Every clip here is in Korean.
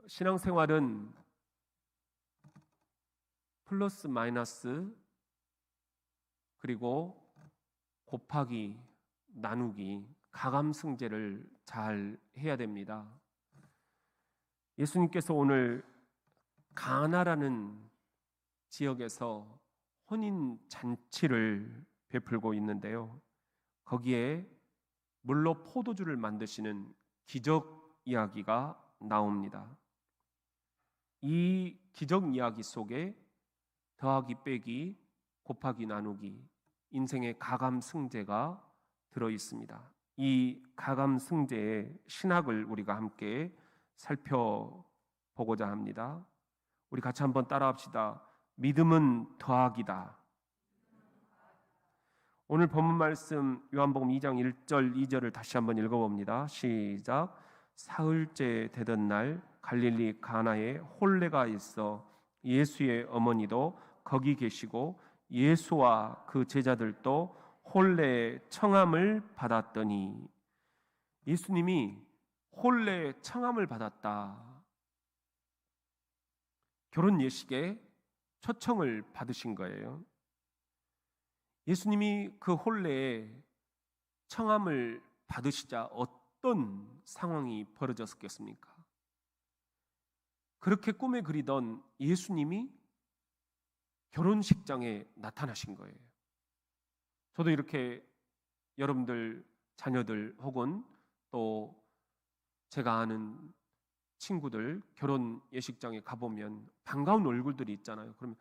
신앙생활은 플러스 마이너스 그리고 곱하기 나누기 가감승제를 잘 해야 됩니다. 예수님께서 오늘 가나라는 지역에서 혼인 잔치를 베풀고 있는데요, 거기에 물로 포도주를 만드시는 기적 이야기가 나옵니다. 이 기적 이야기 속에 더하기 빼기 곱하기 나누기 인생의 가감승제가 들어 있습니다. 이 가감승제의 신학을 우리가 함께 살펴보고자 합니다. 우리 같이 한번 따라합시다. 믿음은 더하기다. 오늘 본문 말씀 요한복음 2장 1절 2절을 다시 한번 읽어봅니다. 시작. 사흘째 되던 날 갈릴리 가나에 혼례가 있어 예수의 어머니도 거기 계시고 예수와 그 제자들도 혼례 청함을 받았더니, 예수님이 혼례 청함을 받았다. 결혼 예식에 초청을 받으신 거예요. 예수님이 그 혼례에 청함을 받으시자 어떤 상황이 벌어졌겠습니까? 그렇게 꿈에 그리던 예수님이 결혼식장에 나타나신 거예요. 저도 이렇게 여러분들 자녀들 혹은 또 제가 아는 친구들 결혼 예식장에 가보면 반가운 얼굴들이 있잖아요. 그러면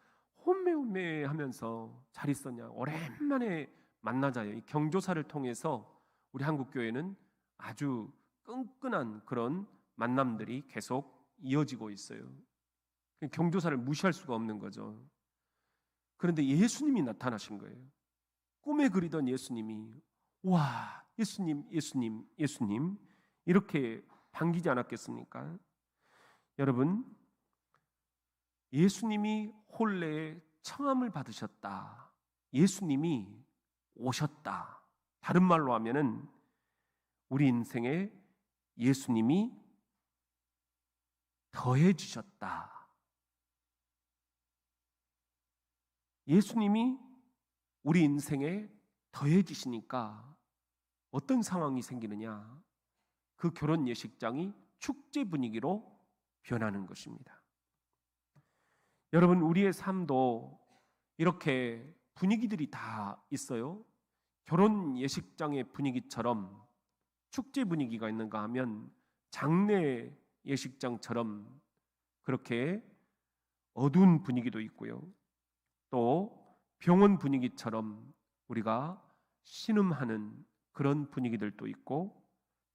혼매혼매 하면서 잘 있었냐, 오랜만에 만나자요. 이 경조사를 통해서 우리 한국교회는 아주 끈끈한 그런 만남들이 계속 이어지고 있어요. 경조사를 무시할 수가 없는 거죠. 그런데 예수님이 나타나신 거예요. 꿈에 그리던 예수님이, 와, 예수님, 예수님, 예수님 이렇게 반기지 않았겠습니까? 여러분, 예수님이 혼례에 청함을 받으셨다. 예수님이 오셨다. 다른 말로 하면은 우리 인생에 예수님이 더해지셨다. 예수님이 우리 인생에 더해지시니까 어떤 상황이 생기느냐? 그 결혼 예식장이 축제 분위기로 변하는 것입니다. 여러분, 우리의 삶도 이렇게 분위기들이 다 있어요. 결혼 예식장의 분위기처럼 축제 분위기가 있는가 하면 장례 예식장처럼 그렇게 어두운 분위기도 있고요. 또 병원 분위기처럼 우리가 신음하는 그런 분위기들도 있고,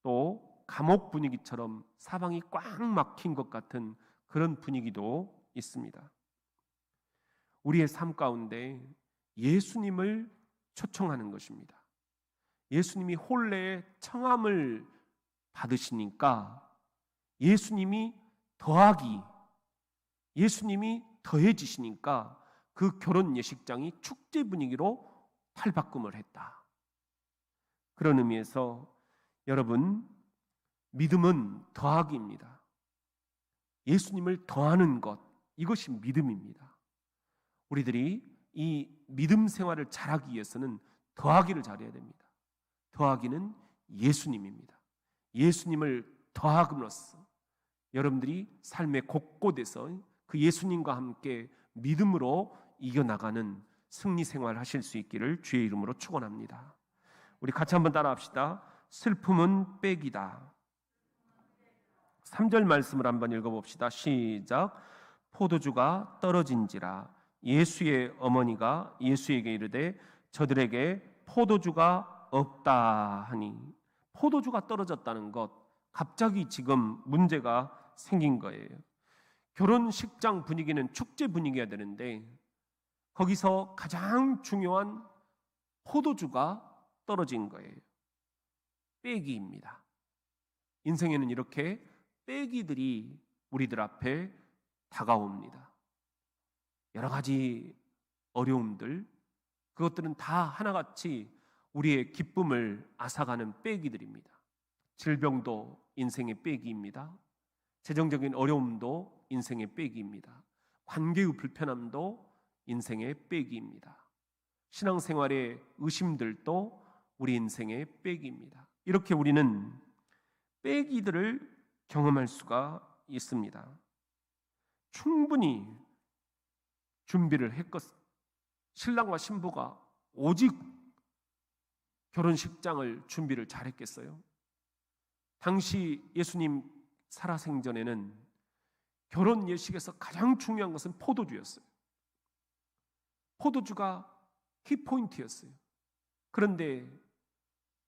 또 감옥 분위기처럼 사방이 꽉 막힌 것 같은 그런 분위기도 있습니다. 우리의 삶 가운데 예수님을 초청하는 것입니다. 예수님이 혼례의 청함을 받으시니까 예수님이 더하기, 예수님이 더해지시니까 그 결혼 예식장이 축제 분위기로 탈바꿈을 했다. 그런 의미에서 여러분, 믿음은 더하기입니다. 예수님을 더하는 것, 이것이 믿음입니다. 우리들이 이 믿음 생활을 잘하기 위해서는 더하기를 잘해야 됩니다. 더하기는 예수님입니다. 예수님을 더함으로써 여러분들이 삶의 곳곳에서 그 예수님과 함께 믿음으로 이겨나가는 승리 생활 하실 수 있기를 주의 이름으로 축원합니다. 우리 같이 한번 따라합시다. 슬픔은 빼기다. 3절 말씀을 한번 읽어봅시다. 시작. 포도주가 떨어진지라 예수의 어머니가 예수에게 이르되 저들에게 포도주가 없다 하니, 포도주가 떨어졌다는 것, 갑자기 지금 문제가 생긴 거예요. 결혼식장 분위기는 축제 분위기가 되는데 거기서 가장 중요한 포도주가 떨어진 거예요. 빼기입니다. 인생에는 이렇게 빼기들이 우리들 앞에 다가옵니다. 여러 가지 어려움들, 그것들은 다 하나같이 우리의 기쁨을 앗아가는 빼기들입니다. 질병도 인생의 빼기입니다. 재정적인 어려움도 인생의 빼기입니다. 관계의 불편함도 인생의 빼기입니다. 신앙생활의 의심들도 우리 인생의 빼기입니다. 이렇게 우리는 빼기들을 경험할 수가 있습니다. 충분히 준비를 했겠. 신랑과 신부가 오직 결혼식장을 준비를 잘했겠어요? 당시 예수님 살아생전에는 결혼 예식에서 가장 중요한 것은 포도주였어요. 포도주가 키포인트였어요. 그런데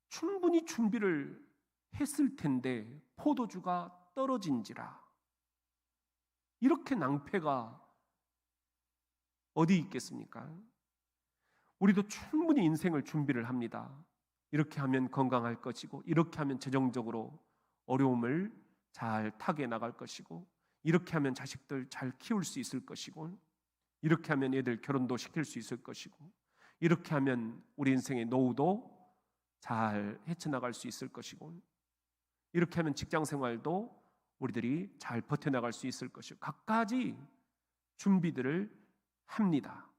충분히 준비를 했을 텐데 포도주가 떨어진지라. 이렇게 낭패가 어디 있겠습니까? 우리도 충분히 인생을 준비를 합니다. 이렇게 하면 건강할 것이고, 이렇게 하면 재정적으로 어려움을 잘 타개 나갈 것이고, 이렇게 하면 자식들 잘 키울 수 있을 것이고, 이렇게 하면 애들 결혼도 시킬 수 있을 것이고, 이렇게 하면 우리 인생의 노후도 잘 헤쳐나갈 수 있을 것이고, 이렇게 하면 직장생활도 우리들이 잘 버텨나갈 수 있을 것이고, 갖가지 준비들을 합니다.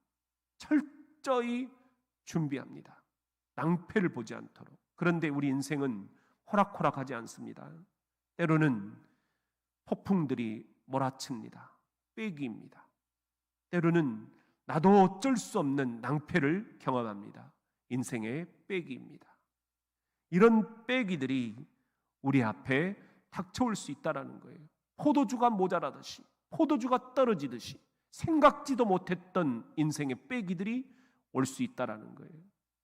철저히 준비합니다. 낭패를 보지 않도록. 그런데 우리 인생은 호락호락하지 않습니다. 때로는 폭풍들이 몰아칩니다. 빼기입니다. 때로는 나도 어쩔 수 없는 낭패를 경험합니다. 인생의 빼기입니다. 이런 빼기들이 우리 앞에 닥쳐올 수 있다는 거예요. 포도주가 모자라듯이, 포도주가 떨어지듯이 생각지도 못했던 인생의 빼기들이 올 수 있다는 거예요.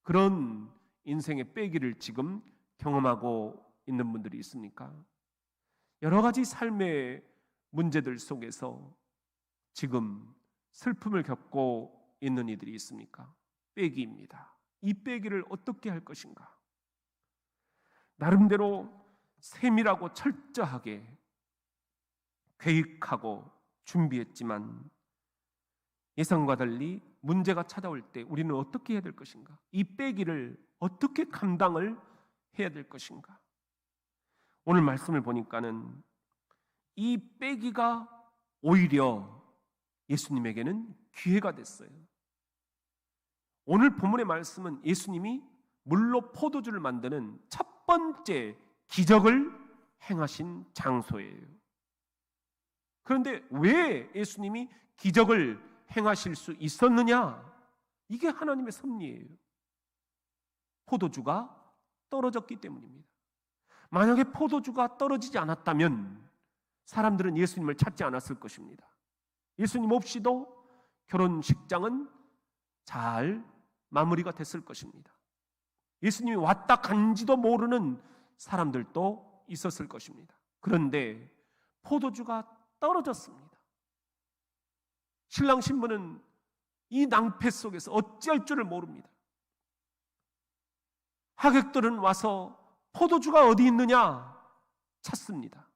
그런 인생의 빼기를 지금 경험하고 있는 분들이 있습니까? 여러 가지 삶의 문제들 속에서 지금 슬픔을 겪고 있는 이들이 있습니까? 빼기입니다. 이 빼기를 어떻게 할 것인가? 나름대로 세밀하고 철저하게 계획하고 준비했지만 예상과 달리 문제가 찾아올 때 우리는 어떻게 해야 될 것인가? 이 빼기를 어떻게 감당을 해야 될 것인가? 오늘 말씀을 보니까는 이 빼기가 오히려 예수님에게는 기회가 됐어요. 오늘 본문의 말씀은 예수님이 물로 포도주를 만드는 첫 번째 기적을 행하신 장소예요. 그런데 왜 예수님이 기적을 행하실 수 있었느냐? 이게 하나님의 섭리예요. 포도주가 떨어졌기 때문입니다. 만약에 포도주가 떨어지지 않았다면 사람들은 예수님을 찾지 않았을 것입니다. 예수님 없이도 결혼식장은 잘 마무리가 됐을 것입니다. 예수님이 왔다 간지도 모르는 사람들도 있었을 것입니다. 그런데 포도주가 떨어졌습니다. 신랑 신부는 이 낭패 속에서 어찌할 줄을 모릅니다. 하객들은 와서 포도주가 어디 있느냐 찾습니다.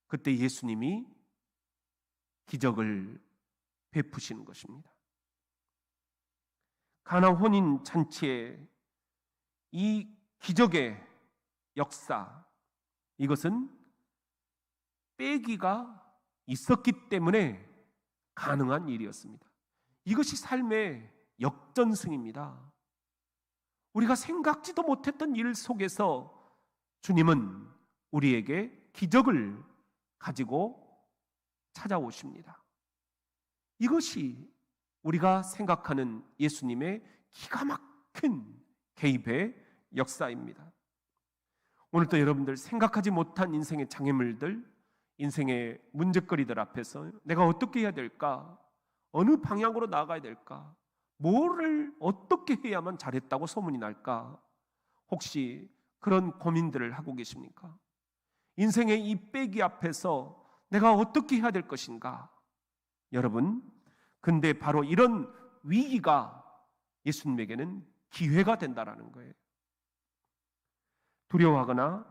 그때 예수님이 기적을 베푸시는 것입니다. 가나 혼인 잔치의 이 기적의 역사, 이것은 빼기가 있었기 때문에 가능한 일이었습니다. 이것이 삶의 역전승입니다. 우리가 생각지도 못했던 일 속에서 주님은 우리에게 기적을 가지고 찾아오십니다. 이것이 우리가 생각하는 예수님의 기가 막힌 개입의 역사입니다. 오늘도 여러분들 생각하지 못한 인생의 장애물들, 인생의 문제거리들 앞에서 내가 어떻게 해야 될까? 어느 방향으로 나아가야 될까? 뭐를 어떻게 해야만 잘했다고 소문이 날까? 혹시 그런 고민들을 하고 계십니까? 인생의 이 빼기 앞에서 내가 어떻게 해야 될 것인가? 여러분, 근데 바로 이런 위기가 예수님에게는 기회가 된다라는 거예요. 두려워하거나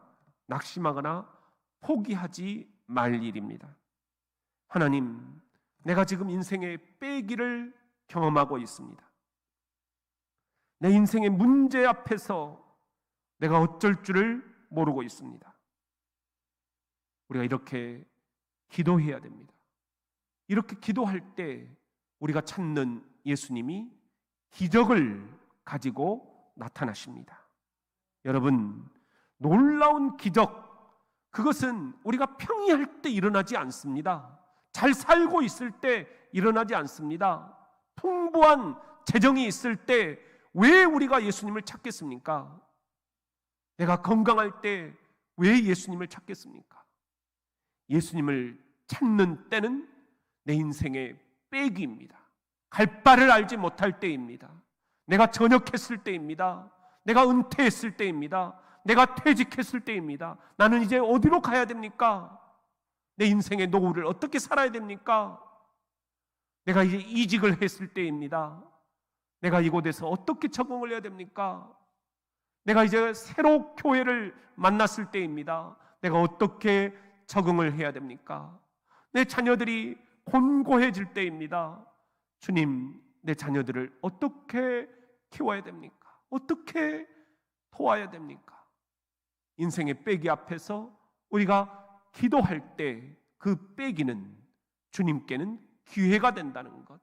낙심하거나 포기하지 말 일입니다. 하나님, 내가 지금 인생의 빼기를 경험하고 있습니다. 내 인생의 문제 앞에서 내가 어쩔 줄을 모르고 있습니다. 우리가 이렇게 기도해야 됩니다. 이렇게 기도할 때 우리가 찾는 예수님이 기적을 가지고 나타나십니다. 여러분, 놀라운 기적, 그것은 우리가 평이할 때 일어나지 않습니다. 잘 살고 있을 때 일어나지 않습니다. 풍부한 재정이 있을 때 왜 우리가 예수님을 찾겠습니까? 내가 건강할 때 왜 예수님을 찾겠습니까? 예수님을 찾는 때는 내 인생의 빼기입니다. 갈 바를 알지 못할 때입니다. 내가 전역했을 때입니다. 내가 은퇴했을 때입니다. 내가 퇴직했을 때입니다. 나는 이제 어디로 가야 됩니까? 내 인생의 노후를 어떻게 살아야 됩니까? 내가 이제 이직을 했을 때입니다. 내가 이곳에서 어떻게 적응을 해야 됩니까? 내가 이제 새로 교회를 만났을 때입니다. 내가 어떻게 적응을 해야 됩니까? 내 자녀들이 곤고해질 때입니다. 주님, 내 자녀들을 어떻게 키워야 됩니까? 어떻게 도와야 됩니까? 인생의 빼기 앞에서 우리가 기도할 때 그 빼기는 주님께는 기회가 된다는 것,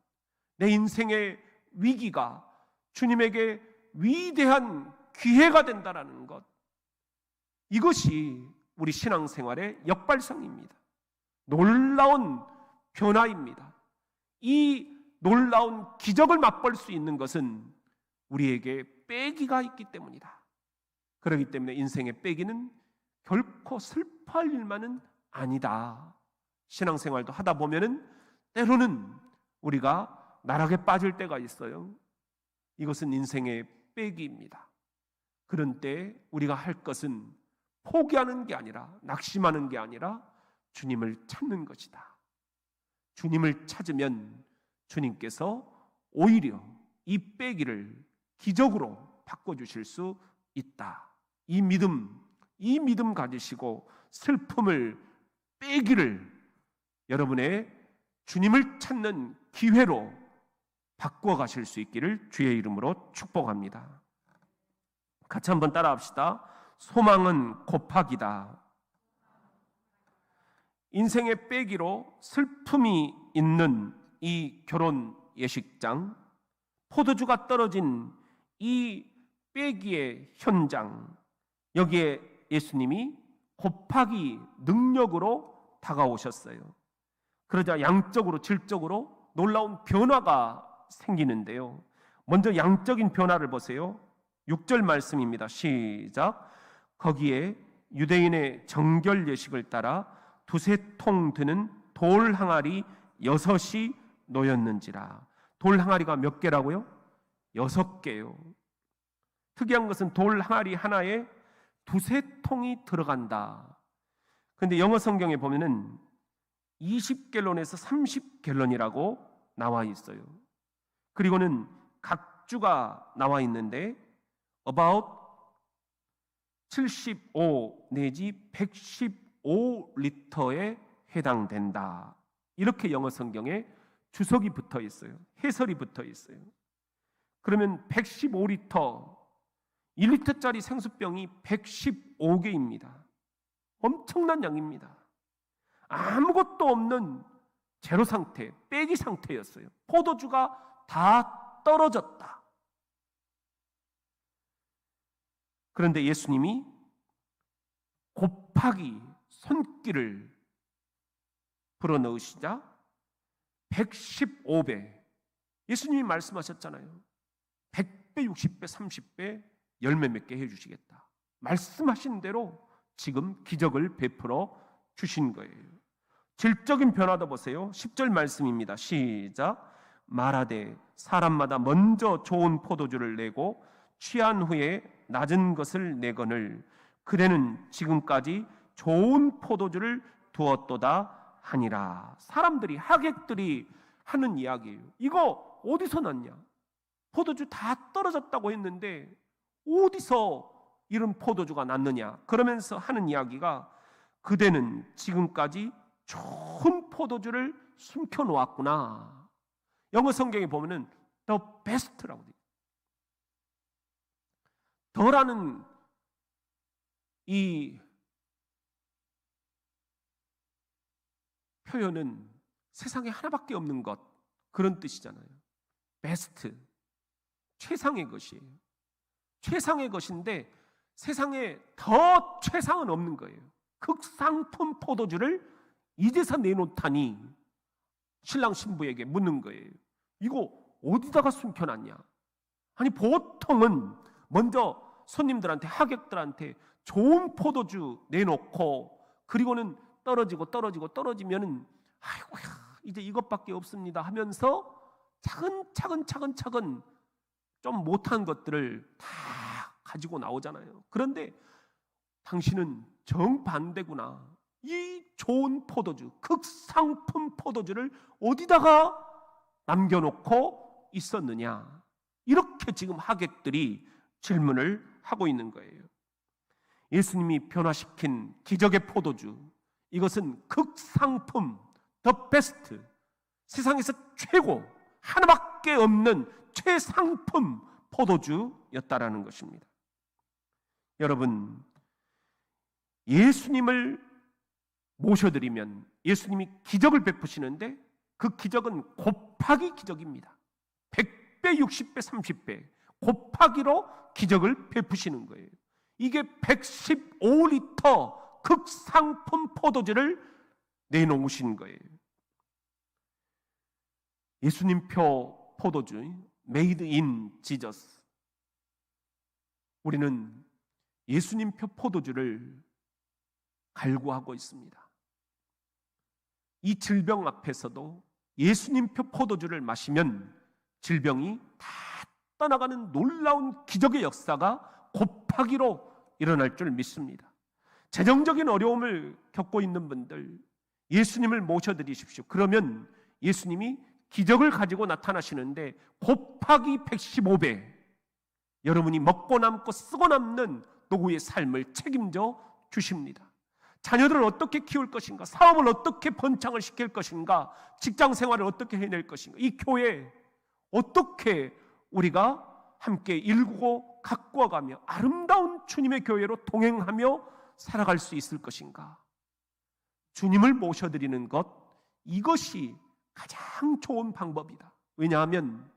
내 인생의 위기가 주님에게 위대한 기회가 된다는 것, 이것이 우리 신앙생활의 역발상입니다. 놀라운 변화입니다. 이 놀라운 기적을 맛볼 수 있는 것은 우리에게 빼기가 있기 때문이다. 그렇기 때문에 인생의 빼기는 결코 슬퍼할 일만은 아니다. 신앙생활도 하다 보면은 때로는 우리가 나락에 빠질 때가 있어요. 이것은 인생의 빼기입니다. 그런 때 우리가 할 것은 포기하는 게 아니라, 낙심하는 게 아니라 주님을 찾는 것이다. 주님을 찾으면 주님께서 오히려 이 빼기를 기적으로 바꿔주실 수 있다. 이 믿음 가지시고 슬픔을, 빼기를 여러분의 주님을 찾는 기회로 바꿔 가실 수 있기를 주의 이름으로 축복합니다. 같이 한번 따라 합시다. 소망은 곱하기다. 인생의 빼기로 슬픔이 있는 이 결혼 예식장, 포도주가 떨어진 이 빼기의 현장, 여기에 예수님이 곱하기 능력으로 다가오셨어요. 그러자 양적으로 질적으로 놀라운 변화가 생기는데요. 먼저 양적인 변화를 보세요. 6절 말씀입니다. 시작. 거기에 유대인의 정결 예식을 따라 두세 통 드는 돌 항아리 6이 놓였는지라. 돌 항아리가 몇 개라고요? 6개요. 특이한 것은 돌 항아리 하나에 두세 통이 들어간다. 그런데 영어 성경에 보면은 20갤론에서 30갤론이라고 나와 있어요. 그리고는 각주가 나와 있는데 about 75 내지 115리터에 해당된다. 이렇게 영어 성경에 주석이 붙어 있어요. 해설이 붙어 있어요. 그러면 115리터, 1리터짜리 생수병이 115개입니다. 엄청난 양입니다. 아무것도 없는 제로 상태, 빼기 상태였어요. 포도주가 다 떨어졌다. 그런데 예수님이 곱하기 손길을 불어넣으시자 115배, 예수님이 말씀하셨잖아요. 100배, 60배, 30배 열매 맺게 해주시겠다. 말씀하신 대로 지금 기적을 베풀어 주신 거예요. 질적인 변화도 보세요. 10절 말씀입니다. 시작. 말하되 사람마다 먼저 좋은 포도주를 내고 취한 후에 낮은 것을 내거늘 그대는 지금까지 좋은 포도주를 두었도다 하니라. 사람들이, 하객들이 하는 이야기예요. 이거 어디서 났냐? 포도주 다 떨어졌다고 했는데 어디서 이런 포도주가 났느냐? 그러면서 하는 이야기가 그대는 지금까지 좋은 포도주를 숨겨놓았구나. 영어 성경에 보면은 the best라고 돼요. 더라는 이 표현은 세상에 하나밖에 없는 것, 그런 뜻이잖아요. 베스트, 최상의 것이에요. 최상의 것인데 세상에 더 최상은 없는 거예요. 극상품 포도주를 이제서 내놓다니 신랑 신부에게 묻는 거예요. 이거 어디다가 숨겨놨냐? 아니 보통은 먼저 손님들한테, 하객들한테 좋은 포도주 내놓고 그리고는 떨어지면은 아이고야 이제 이것밖에 없습니다 하면서 차근차근 좀 못한 것들을 다 가지고 나오잖아요. 그런데 당신은 정반대구나. 이 좋은 포도주, 극상품 포도주를 어디다가 남겨놓고 있었느냐? 이렇게 지금 하객들이 질문을 하고 있는 거예요. 예수님이 변화시킨 기적의 포도주, 이것은 극상품, 더 베스트, 세상에서 최고, 하나밖에 없는 최상품 포도주였다라는 것입니다. 여러분, 예수님을 모셔드리면 예수님이 기적을 베푸시는데 그 기적은 곱하기 기적입니다. 100배, 60배, 30배 곱하기로 기적을 베푸시는 거예요. 이게 115리터 극상품 포도주를 내놓으신 거예요. 예수님표 포도주, 메이드 인 지저스. 우리는 예수님표 포도주를 갈구하고 있습니다. 이 질병 앞에서도 예수님표 포도주를 마시면 질병이 다 떠나가는 놀라운 기적의 역사가 곱하기로 일어날 줄 믿습니다. 재정적인 어려움을 겪고 있는 분들, 예수님을 모셔드리십시오. 그러면 예수님이 기적을 가지고 나타나시는데 곱하기 115배 여러분이 먹고 남고 쓰고 남는 노후의 삶을 책임져 주십니다. 자녀들을 어떻게 키울 것인가, 사업을 어떻게 번창을 시킬 것인가, 직장 생활을 어떻게 해낼 것인가, 이 교회 어떻게 우리가 함께 일구고 가꾸어가며 아름다운 주님의 교회로 동행하며 살아갈 수 있을 것인가. 주님을 모셔드리는 것, 이것이 가장 좋은 방법이다. 왜냐하면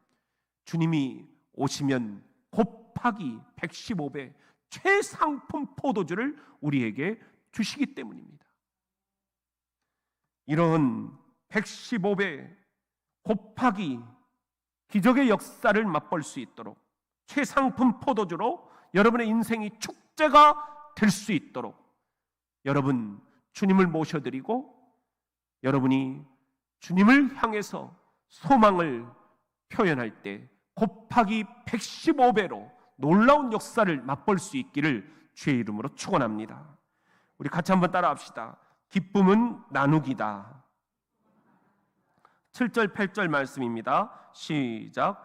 주님이 오시면 곱하기 115배 최상품 포도주를 우리에게 주시기 때문입니다. 이런 115배 곱하기 기적의 역사를 맛볼 수 있도록 최상품 포도주로 여러분의 인생이 축제가 될 수 있도록 여러분 주님을 모셔드리고 여러분이 주님을 향해서 소망을 표현할 때 곱하기 115배로 놀라운 역사를 맛볼 수 있기를 주의 이름으로 축원합니다. 우리 같이 한번 따라합시다. 기쁨은 나누기다. 7절 8절 말씀입니다. 시작.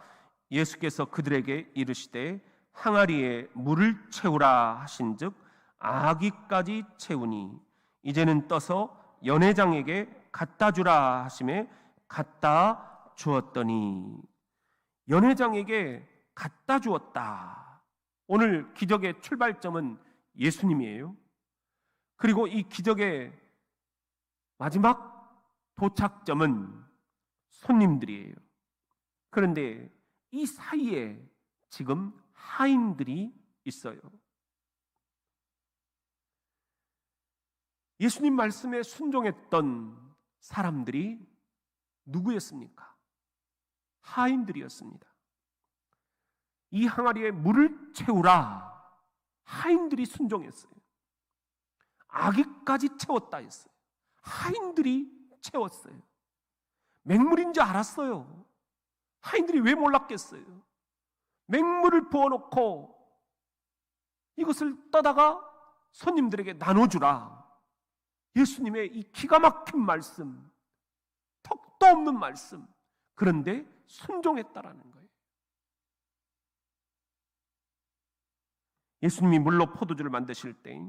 예수께서 그들에게 이르시되 항아리에 물을 채우라 하신즉 아기까지 채우니 이제는 떠서 연회장에게 갖다 주라 하심에 갖다 주었더니, 연회장에게 갖다 주었다. 오늘 기적의 출발점은 예수님이에요. 그리고 이 기적의 마지막 도착점은 손님들이에요. 그런데 이 사이에 지금 하인들이 있어요. 예수님 말씀에 순종했던 사람들이 누구였습니까? 하인들이었습니다. 이 항아리에 물을 채우라. 하인들이 순종했어요. 아기까지 채웠다 했어요. 하인들이 채웠어요. 맹물인 줄 알았어요. 하인들이 왜 몰랐겠어요? 맹물을 부어놓고 이것을 떠다가 손님들에게 나눠주라. 예수님의 이 기가 막힌 말씀, 턱도 없는 말씀, 그런데 순종했다라는 거예요. 예수님이 물로 포도주를 만드실 때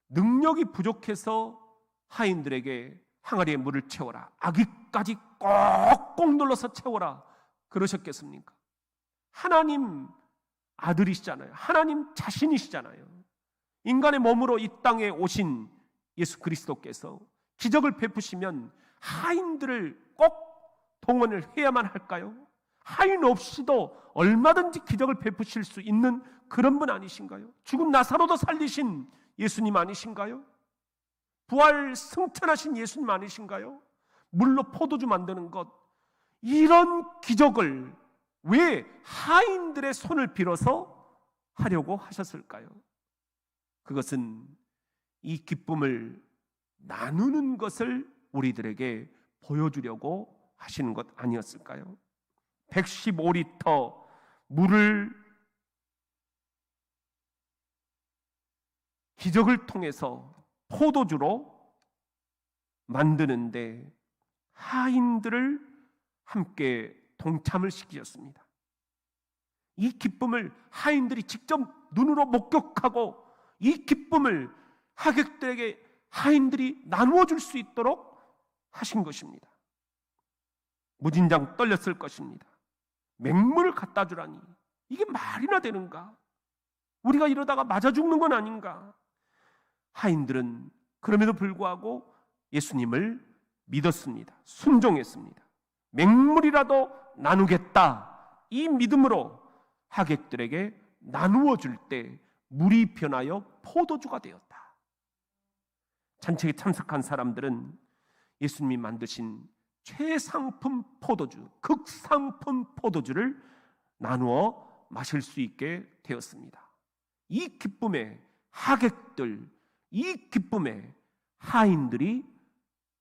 능력이 부족해서 하인들에게 항아리에 물을 채워라, 아기까지 꼭꼭 눌러서 채워라 그러셨겠습니까? 하나님 아들이시잖아요. 하나님 자신이시잖아요. 인간의 몸으로 이 땅에 오신 예수 그리스도께서 기적을 베푸시면 하인들을 꼭 동원을 해야만 할까요? 하인 없이도 얼마든지 기적을 베푸실 수 있는 그런 분 아니신가요? 죽은 나사로도 살리신 예수님 아니신가요? 부활 승천하신 예수님 아니신가요? 물로 포도주 만드는 것, 이런 기적을 왜 하인들의 손을 빌어서 하려고 하셨을까요? 그것은 이 기쁨을 나누는 것을 우리들에게 보여주려고 하시는 것 아니었을까요? 115리터 물을 기적을 통해서 포도주로 만드는데 하인들을 함께 동참을 시키셨습니다. 이 기쁨을 하인들이 직접 눈으로 목격하고 이 기쁨을 하객들에게 하인들이 나누어 줄 수 있도록 하신 것입니다. 무진장 떨렸을 것입니다. 맹물을 갖다 주라니 이게 말이나 되는가? 우리가 이러다가 맞아 죽는 건 아닌가? 하인들은 그럼에도 불구하고 예수님을 믿었습니다. 순종했습니다. 맹물이라도 나누겠다, 이 믿음으로 하객들에게 나누어 줄 때 물이 변하여 포도주가 되었다. 잔치에 참석한 사람들은 예수님이 만드신 최상품 포도주, 극상품 포도주를 나누어 마실 수 있게 되었습니다. 이 기쁨에 하객들, 이 기쁨에 하인들이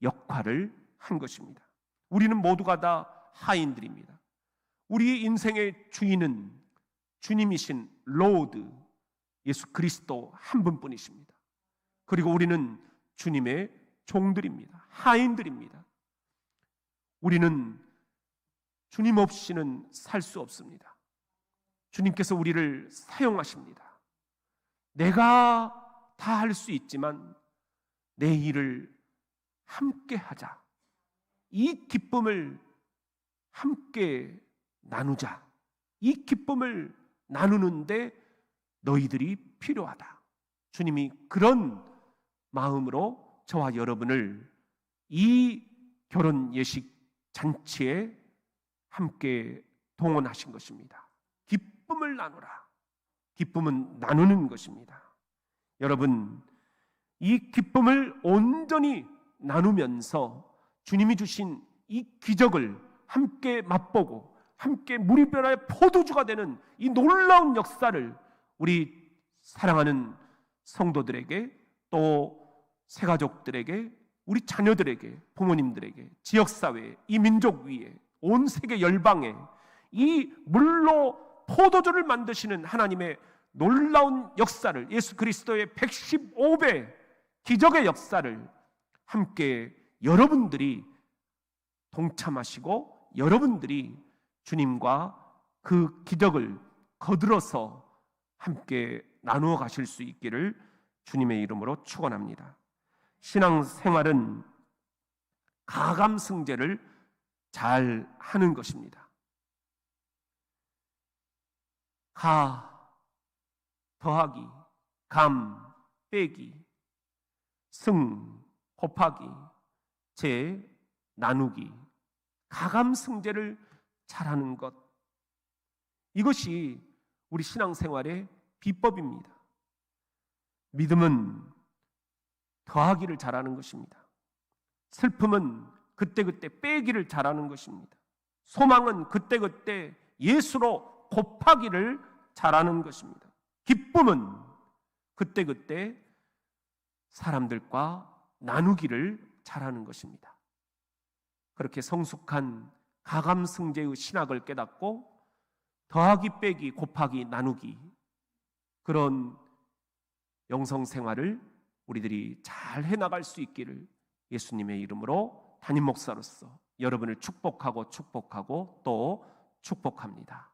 역할을 한 것입니다. 우리는 모두가 다 하인들입니다. 우리의 인생의 주인은 주님이신 로드 예수 그리스도 한 분뿐이십니다. 그리고 우리는 주님의 종들입니다. 하인들입니다. 우리는 주님 없이는 살 수 없습니다. 주님께서 우리를 사용하십니다. 내가 다 할 수 있지만 내 일을 함께 하자. 이 기쁨을 함께 나누자. 이 기쁨을 나누는데 너희들이 필요하다. 주님이 그런 마음으로 저와 여러분을 이 결혼 예식 잔치에 함께 동원하신 것입니다. 기쁨을 나누라. 기쁨은 나누는 것입니다. 여러분, 이 기쁨을 온전히 나누면서 주님이 주신 이 기적을 함께 맛보고 함께 물이 변하여 포도주가 되는 이 놀라운 역사를 우리 사랑하는 성도들에게, 또 새가족들에게, 우리 자녀들에게, 부모님들에게, 지역사회에, 이 민족 위에, 온 세계 열방에 이 물로 포도주를 만드시는 하나님의 놀라운 역사를, 예수 그리스도의 115배 기적의 역사를 함께 여러분들이 동참하시고 여러분들이 주님과 그 기적을 거들어서 함께 나누어 가실 수 있기를 주님의 이름으로 축원합니다. 신앙생활은 가감승제를 잘 하는 것입니다. 가 더하기, 감 빼기, 승 곱하기, 제 나누기, 가감승제를 잘하는 것, 이것이 우리 신앙생활의 비법입니다. 믿음은 더하기를 잘하는 것입니다. 슬픔은 그때그때 빼기를 잘하는 것입니다. 소망은 그때그때 예수로 곱하기를 잘하는 것입니다. 기쁨은 그때그때 사람들과 나누기를 잘하는 것입니다. 그렇게 성숙한 가감승제의 신학을 깨닫고 더하기 빼기 곱하기 나누기, 그런 영성생활을 우리들이 잘 해나갈 수 있기를 예수님의 이름으로 담임 목사로서 여러분을 축복하고 또 축복합니다.